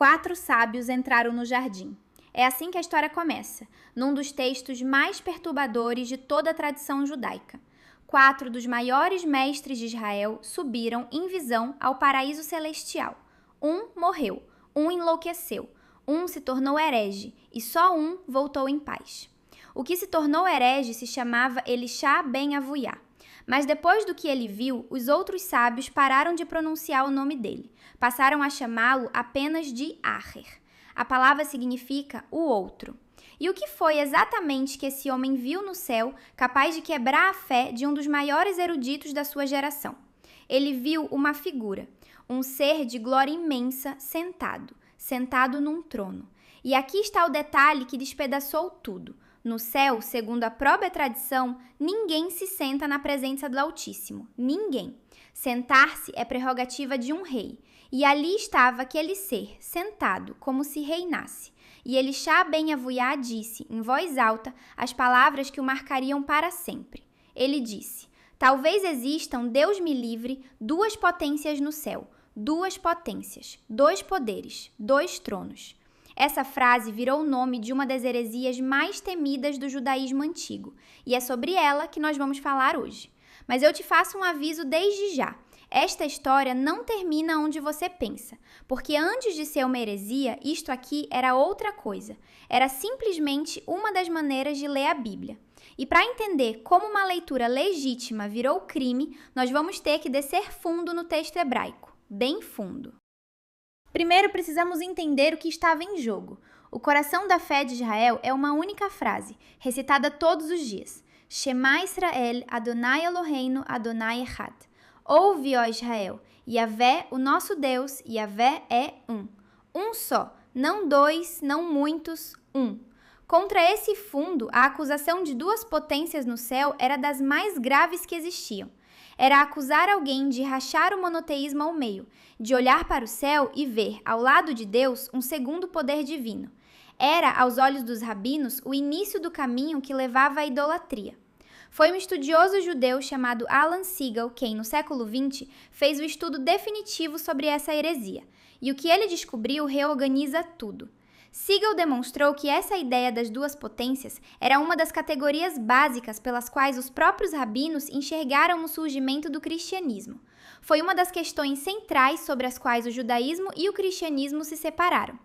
4 sábios entraram no jardim. É assim que a história começa, num dos textos mais perturbadores de toda a tradição judaica. 4 dos maiores mestres de Israel subiram em visão ao paraíso celestial. Um morreu, um enlouqueceu, um se tornou herege e só um voltou em paz. O que se tornou herege se chamava Elishá ben Avuyá. Mas depois do que ele viu, os outros sábios pararam de pronunciar o nome dele. Passaram a chamá-lo apenas de Aher. A palavra significa o outro. E o que foi exatamente que esse homem viu no céu, capaz de quebrar a fé de um dos maiores eruditos da sua geração? Ele viu uma figura, um ser de glória imensa sentado num trono. E aqui está o detalhe que despedaçou tudo. No céu, segundo a própria tradição, ninguém se senta na presença do Altíssimo. Ninguém. Sentar-se é prerrogativa de um rei. E ali estava aquele ser, sentado, como se reinasse. E Elishá ben Avuyá disse, em voz alta, as palavras que o marcariam para sempre. Ele disse, talvez existam, Deus me livre, 2 potências no céu. 2 potências, 2 poderes, 2 tronos. Essa frase virou o nome de uma das heresias mais temidas do judaísmo antigo, e é sobre ela que nós vamos falar hoje. Mas eu te faço um aviso desde já. Esta história não termina onde você pensa, porque antes de ser uma heresia, isto aqui era outra coisa. Era simplesmente uma das maneiras de ler a Bíblia. E para entender como uma leitura legítima virou crime, nós vamos ter que descer fundo no texto hebraico, bem fundo. Primeiro, precisamos entender o que estava em jogo. O coração da fé de Israel é uma única frase, recitada todos os dias. Shema Israel, Adonai Eloheinu, Adonai Echad. Ouve, ó Israel, Yahvé, o nosso Deus, Yahvé é um. Um só, não 2, não muitos, um. Contra esse fundo, a acusação de 2 potências no céu era das mais graves que existiam. Era acusar alguém de rachar o monoteísmo ao meio, de olhar para o céu e ver, ao lado de Deus, um segundo poder divino. Era, aos olhos dos rabinos, o início do caminho que levava à idolatria. Foi um estudioso judeu chamado Alan Segal quem, no século XX, fez o estudo definitivo sobre essa heresia. E o que ele descobriu reorganiza tudo. Segal demonstrou que essa ideia das 2 potências era uma das categorias básicas pelas quais os próprios rabinos enxergaram o surgimento do cristianismo. Foi uma das questões centrais sobre as quais o judaísmo e o cristianismo se separaram.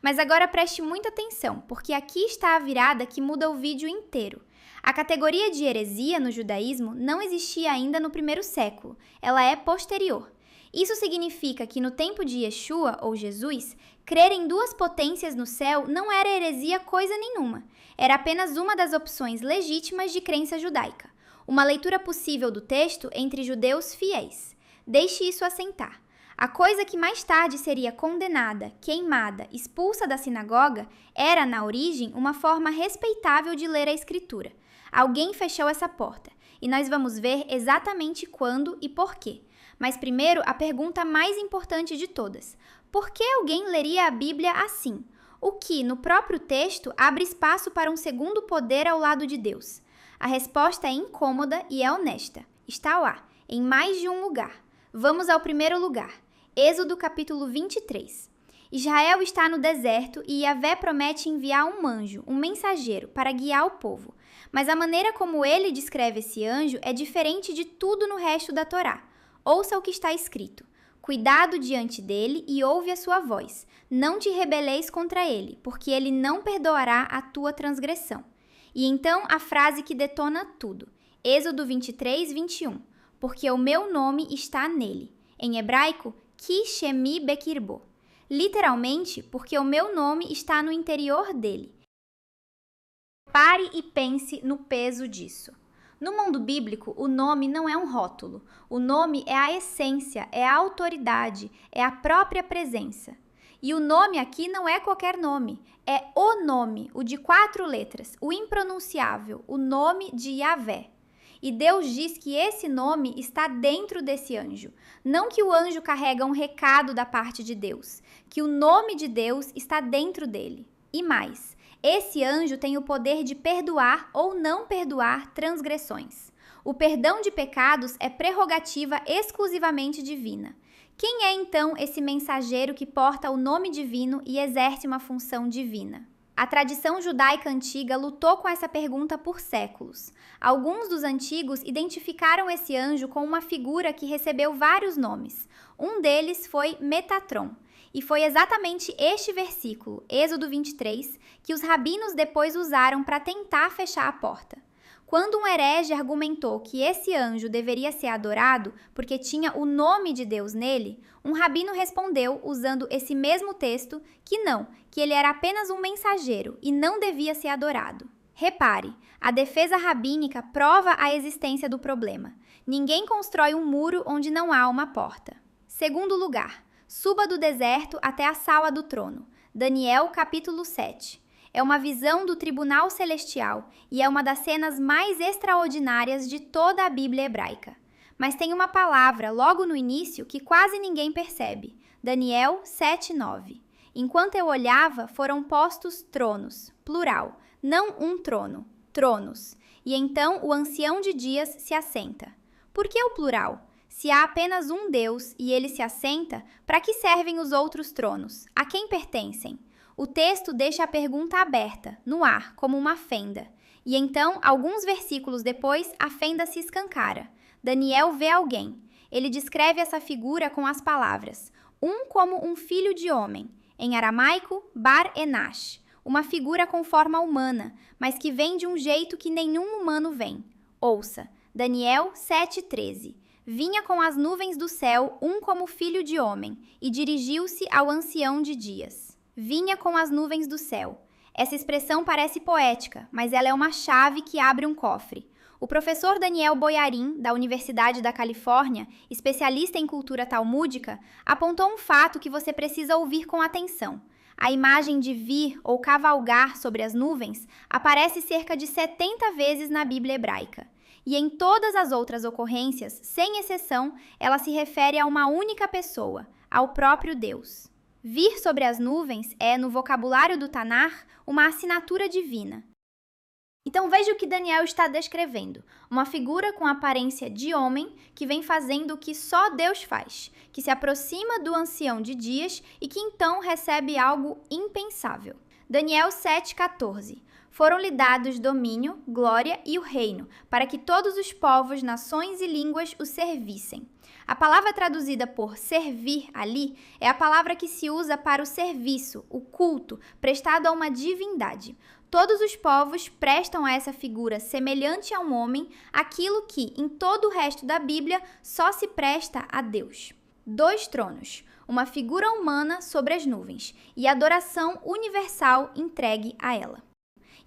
Mas agora preste muita atenção, porque aqui está a virada que muda o vídeo inteiro. A categoria de heresia no judaísmo não existia ainda no 1º século, ela é posterior. Isso significa que no tempo de Yeshua, ou Jesus, crer em 2 potências no céu não era heresia coisa nenhuma. Era apenas uma das opções legítimas de crença judaica. Uma leitura possível do texto entre judeus fiéis. Deixe isso assentar. A coisa que mais tarde seria condenada, queimada, expulsa da sinagoga, era, na origem, uma forma respeitável de ler a Escritura. Alguém fechou essa porta, e nós vamos ver exatamente quando e por quê. Mas primeiro, a pergunta mais importante de todas. Por que alguém leria a Bíblia assim? O que, no próprio texto, abre espaço para um segundo poder ao lado de Deus? A resposta é incômoda e é honesta. Está lá, em mais de um lugar. Vamos ao primeiro lugar. Êxodo capítulo 23. Israel está no deserto e Yahvé promete enviar um anjo, um mensageiro, para guiar o povo. Mas a maneira como ele descreve esse anjo é diferente de tudo no resto da Torá. Ouça o que está escrito. Cuidado diante dele e ouve a sua voz. Não te rebeleis contra ele, porque ele não perdoará a tua transgressão. E então a frase que detona tudo. Êxodo 23, 21. Porque o meu nome está nele. Em hebraico, Ki Shemi Bekirbo. Literalmente, porque o meu nome está no interior dele. Pare e pense no peso disso. No mundo bíblico, o nome não é um rótulo. O nome é a essência, é a autoridade, é a própria presença. E o nome aqui não é qualquer nome, é o nome, o de 4 letras, o impronunciável, o nome de Yahvé. E Deus diz que esse nome está dentro desse anjo. Não que o anjo carrega um recado da parte de Deus, que o nome de Deus está dentro dele. E mais, esse anjo tem o poder de perdoar ou não perdoar transgressões. O perdão de pecados é prerrogativa exclusivamente divina. Quem é então esse mensageiro que porta o nome divino e exerce uma função divina? A tradição judaica antiga lutou com essa pergunta por séculos. Alguns dos antigos identificaram esse anjo com uma figura que recebeu vários nomes. Um deles foi Metatron. E foi exatamente este versículo, Êxodo 23, que os rabinos depois usaram para tentar fechar a porta. Quando um herege argumentou que esse anjo deveria ser adorado porque tinha o nome de Deus nele, um rabino respondeu, usando esse mesmo texto, que não, que ele era apenas um mensageiro e não devia ser adorado. Repare, a defesa rabínica prova a existência do problema. Ninguém constrói um muro onde não há uma porta. Segundo lugar, suba do deserto até a sala do trono. Daniel capítulo 7. É uma visão do tribunal celestial e é uma das cenas mais extraordinárias de toda a Bíblia hebraica. Mas tem uma palavra logo no início que quase ninguém percebe. Daniel 7:9. Enquanto eu olhava, foram postos tronos, plural, não um trono, tronos. E então o ancião de dias se assenta. Por que o plural? Se há apenas um Deus e ele se assenta, para que servem os outros tronos? A quem pertencem? O texto deixa a pergunta aberta, no ar, como uma fenda. E então, alguns versículos depois, a fenda se escancara. Daniel vê alguém. Ele descreve essa figura com as palavras: um como um filho de homem. Em aramaico, Bar-Enash. Uma figura com forma humana, mas que vem de um jeito que nenhum humano vem. Ouça, Daniel 7:13. Vinha com as nuvens do céu um como filho de homem, e dirigiu-se ao ancião de dias. Vinha com as nuvens do céu. Essa expressão parece poética, mas ela é uma chave que abre um cofre. O professor Daniel Boyarin, da Universidade da Califórnia, especialista em cultura talmúdica, apontou um fato que você precisa ouvir com atenção. A imagem de vir ou cavalgar sobre as nuvens aparece cerca de 70 vezes na Bíblia hebraica. E em todas as outras ocorrências, sem exceção, ela se refere a uma única pessoa, ao próprio Deus. Vir sobre as nuvens é, no vocabulário do Tanar, uma assinatura divina. Então veja o que Daniel está descrevendo. Uma figura com aparência de homem que vem fazendo o que só Deus faz, que se aproxima do ancião de dias e que então recebe algo impensável. Daniel 7,14. Foram-lhe dados domínio, glória e o reino, para que todos os povos, nações e línguas o servissem. A palavra traduzida por servir ali é a palavra que se usa para o serviço, o culto, prestado a uma divindade. Todos os povos prestam a essa figura semelhante a um homem aquilo que, em todo o resto da Bíblia, só se presta a Deus. 2 tronos, uma figura humana sobre as nuvens e adoração universal entregue a ela.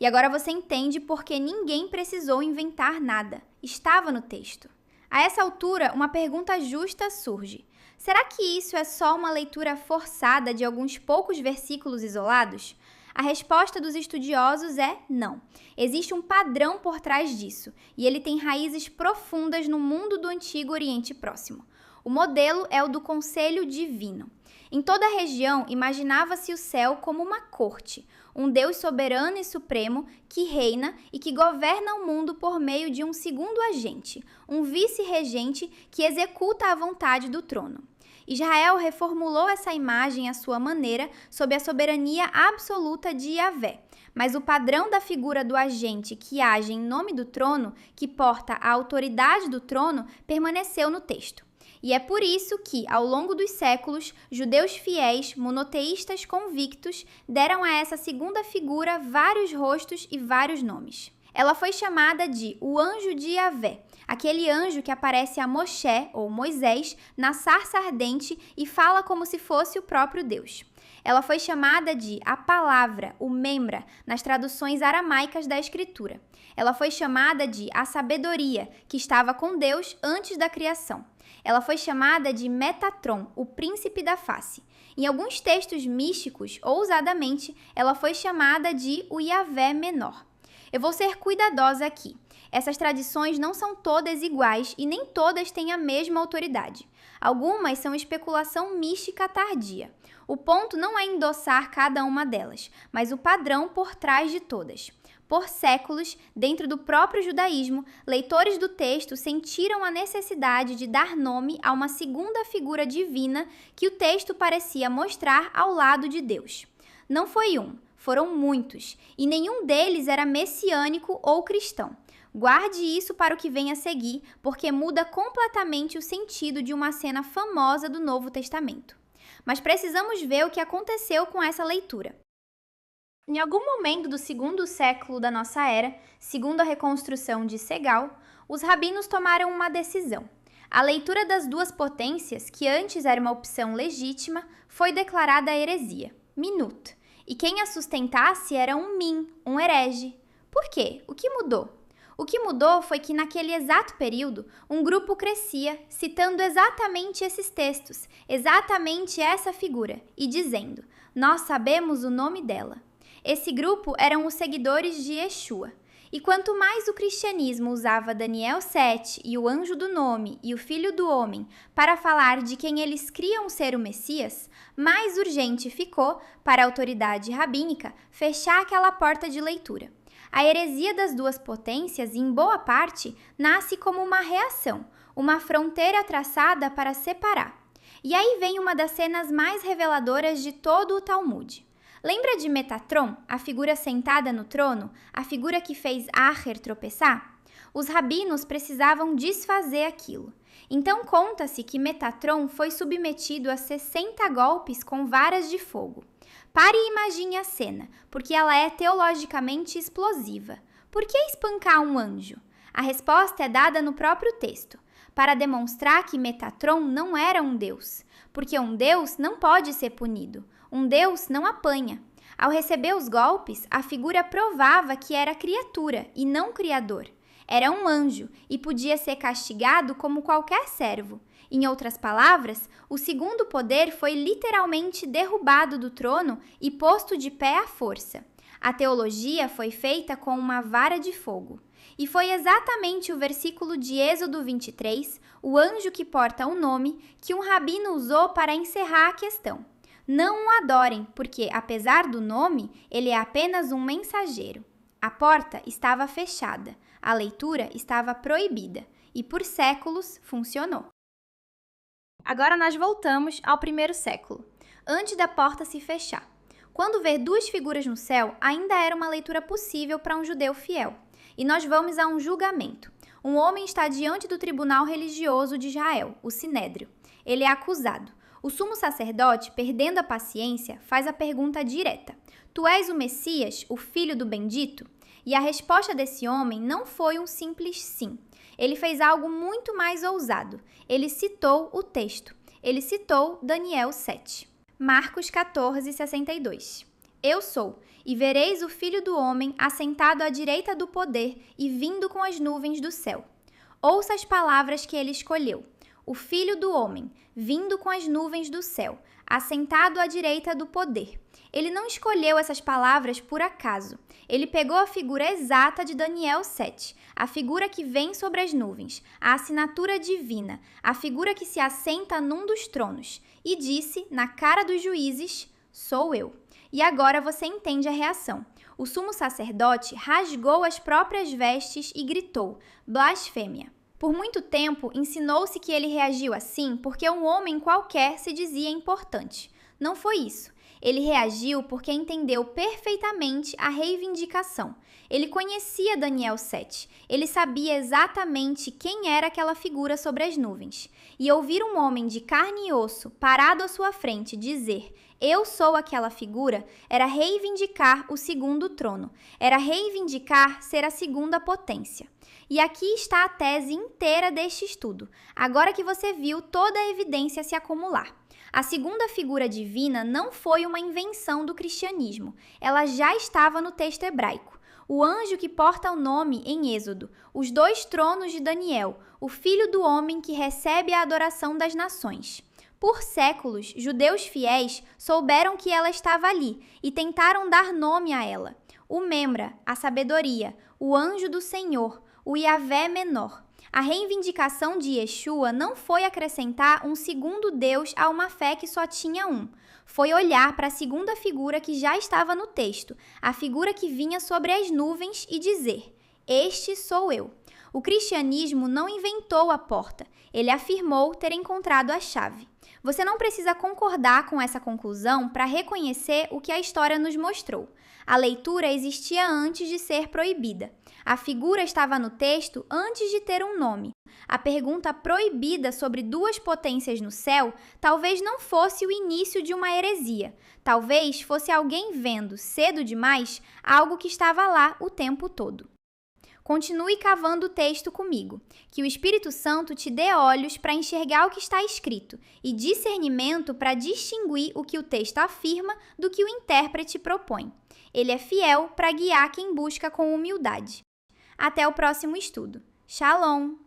E agora você entende por que ninguém precisou inventar nada. Estava no texto. A essa altura, uma pergunta justa surge. Será que isso é só uma leitura forçada de alguns poucos versículos isolados? A resposta dos estudiosos é não. Existe um padrão por trás disso, e ele tem raízes profundas no mundo do Antigo Oriente Próximo. O modelo é o do conselho divino. Em toda a região, imaginava-se o céu como uma corte, um Deus soberano e supremo que reina e que governa o mundo por meio de um segundo agente, um vice-regente que executa a vontade do trono. Israel reformulou essa imagem à sua maneira sob a soberania absoluta de Yahvé, mas o padrão da figura do agente que age em nome do trono, que porta a autoridade do trono, permaneceu no texto. E é por isso que, ao longo dos séculos, judeus fiéis, monoteístas convictos, deram a essa segunda figura vários rostos e vários nomes. Ela foi chamada de o anjo de Yahvé, aquele anjo que aparece a Moshe, ou Moisés, na sarça ardente e fala como se fosse o próprio Deus. Ela foi chamada de a palavra, o Memra, nas traduções aramaicas da Escritura. Ela foi chamada de a sabedoria, que estava com Deus antes da criação. Ela foi chamada de Metatron, o príncipe da face. Em alguns textos místicos, ousadamente, ela foi chamada de o Yahvé menor. Eu vou ser cuidadosa aqui. Essas tradições não são todas iguais e nem todas têm a mesma autoridade. Algumas são especulação mística tardia. O ponto não é endossar cada uma delas, mas o padrão por trás de todas. Por séculos, dentro do próprio judaísmo, leitores do texto sentiram a necessidade de dar nome a uma segunda figura divina que o texto parecia mostrar ao lado de Deus. Não foi um, foram muitos, e nenhum deles era messiânico ou cristão. Guarde isso para o que vem a seguir, porque muda completamente o sentido de uma cena famosa do Novo Testamento. Mas precisamos ver o que aconteceu com essa leitura. Em algum momento do segundo século da nossa era, segundo a reconstrução de Segal, os rabinos tomaram uma decisão. A leitura das duas potências, que antes era uma opção legítima, foi declarada heresia, minut, e quem a sustentasse era um min, um herege. Por quê? O que mudou? O que mudou foi que naquele exato período, um grupo crescia, citando exatamente esses textos, exatamente essa figura, e dizendo, nós sabemos o nome dela. Esse grupo eram os seguidores de Yeshua. E quanto mais o cristianismo usava Daniel 7 e o anjo do nome e o filho do homem para falar de quem eles criam ser o Messias, mais urgente ficou, para a autoridade rabínica, fechar aquela porta de leitura. A heresia das duas potências, em boa parte, nasce como uma reação, uma fronteira traçada para separar. E aí vem uma das cenas mais reveladoras de todo o Talmud. Lembra de Metatron, a figura sentada no trono, a figura que fez Aher tropeçar? Os rabinos precisavam desfazer aquilo. Então conta-se que Metatron foi submetido a 60 golpes com varas de fogo. Pare e imagine a cena, porque ela é teologicamente explosiva. Por que espancar um anjo? A resposta é dada no próprio texto, para demonstrar que Metatron não era um deus, porque um deus não pode ser punido. Um deus não apanha. Ao receber os golpes, a figura provava que era criatura e não criador. Era um anjo e podia ser castigado como qualquer servo. Em outras palavras, o segundo poder foi literalmente derrubado do trono e posto de pé à força. A teologia foi feita com uma vara de fogo. E foi exatamente o versículo de Êxodo 23, o anjo que porta o nome, que um rabino usou para encerrar a questão. Não o adorem, porque, apesar do nome, ele é apenas um mensageiro. A porta estava fechada, a leitura estava proibida, e por séculos funcionou. Agora nós voltamos ao primeiro século, antes da porta se fechar. Quando ver duas figuras no céu, ainda era uma leitura possível para um judeu fiel. E nós vamos a um julgamento. Um homem está diante do tribunal religioso de Israel, o Sinédrio. Ele é acusado. O sumo sacerdote, perdendo a paciência, faz a pergunta direta: Tu és o Messias, o filho do bendito? E a resposta desse homem não foi um simples sim. Ele fez algo muito mais ousado. Ele citou o texto. Ele citou Daniel 7. Marcos 14, 62. Eu sou, e vereis o Filho do Homem assentado à direita do poder e vindo com as nuvens do céu. Ouça as palavras que ele escolheu. O Filho do Homem, vindo com as nuvens do céu, assentado à direita do poder. Ele não escolheu essas palavras por acaso. Ele pegou a figura exata de Daniel 7, a figura que vem sobre as nuvens, a assinatura divina, a figura que se assenta num dos tronos, e disse, na cara dos juízes, sou eu. E agora você entende a reação. O sumo sacerdote rasgou as próprias vestes e gritou, blasfêmia. Por muito tempo, ensinou-se que ele reagiu assim porque um homem qualquer se dizia importante. Não foi isso. Ele reagiu porque entendeu perfeitamente a reivindicação. Ele conhecia Daniel 7. Ele sabia exatamente quem era aquela figura sobre as nuvens. E ouvir um homem de carne e osso parado à sua frente dizer eu sou aquela figura, era reivindicar o segundo trono. Era reivindicar ser a segunda potência. E aqui está a tese inteira deste estudo, agora que você viu toda a evidência se acumular. A segunda figura divina não foi uma invenção do cristianismo, ela já estava no texto hebraico. O anjo que porta o nome em Êxodo, os dois tronos de Daniel, o filho do homem que recebe a adoração das nações. Por séculos, judeus fiéis souberam que ela estava ali e tentaram dar nome a ela. O Memra, a sabedoria, o anjo do Senhor, o Yahvé menor. A reivindicação de Yeshua não foi acrescentar um segundo Deus a uma fé que só tinha um. Foi olhar para a segunda figura que já estava no texto, a figura que vinha sobre as nuvens e dizer: "Este sou eu." O cristianismo não inventou a porta, ele afirmou ter encontrado a chave. Você não precisa concordar com essa conclusão para reconhecer o que a história nos mostrou. A leitura existia antes de ser proibida. A figura estava no texto antes de ter um nome. A pergunta proibida sobre duas potências no céu talvez não fosse o início de uma heresia. Talvez fosse alguém vendo, cedo demais, algo que estava lá o tempo todo. Continue cavando o texto comigo. Que o Espírito Santo te dê olhos para enxergar o que está escrito e discernimento para distinguir o que o texto afirma do que o intérprete propõe. Ele é fiel para guiar quem busca com humildade. Até o próximo estudo. Shalom!